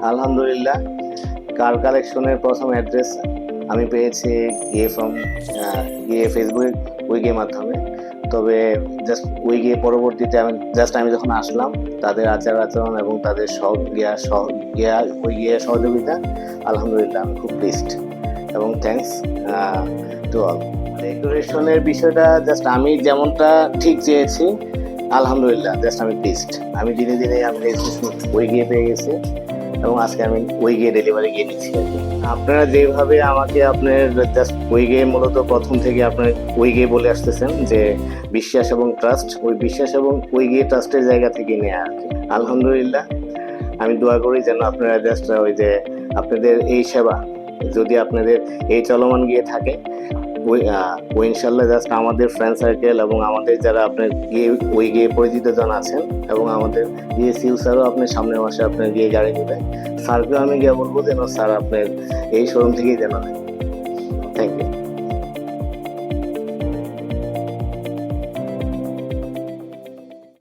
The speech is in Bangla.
আলহামদুলিল্লাহ, কার কালেকশনের প্রথম অ্যাড্রেস আমি পেয়েছি গিয়ে ফেসবুক উইগের মাধ্যমে। তবে জাস্ট উইগে পরবর্তীতে আমি যখন আসলাম, তাদের আচার আচরণ এবং তাদের সহযোগিতা, আলহামদুলিল্লাহ আমি খুব প্লিজড এবং থ্যাঙ্কস টু অল। ডেকোরেশনের বিষয়টা জাস্ট আমি যেমনটা ঠিক চেয়েছি, আলহামদুলিল্লাহ জাস্ট আমি প্লিজড। আমি দিনে দিনে আমি উইগে পেয়ে গেছি এবং আজকে আমি উইগে ডেলিভারি গিয়ে নিচ্ছি আর কি। আপনারা যেভাবে আমাকে আপনার জাস্ট উইগে মূলত প্রথম থেকে আপনার উইগে বলে আসতেছেন যে বিশ্বাস এবং ট্রাস্ট, ওই বিশ্বাস এবং উইগে ট্রাস্টের জায়গা থেকে নেওয়া আর কি। আলহামদুলিল্লাহ, আমি দোয়া করি যেন আপনারা জাস্ট ওই যে আপনাদের এই সেবা যদি আপনাদের এই চলমান গিয়ে থাকে, ওই ইনশাল্লাহ জাস্ট আমাদের ফ্রেন্ড সার্কেল এবং আমাদের যারা আপনার গিয়ে ওই গিয়ে পরিচিত জন আছেন এবং আমাদের গিয়ে সিউ স্যারও আপনার সামনের মাসে আপনার গিয়ে গাড়ি নেবে। স্যারকেও আমি গিয়ে বলবো যেন স্যার আপনার এই শোরুম থেকেই যেন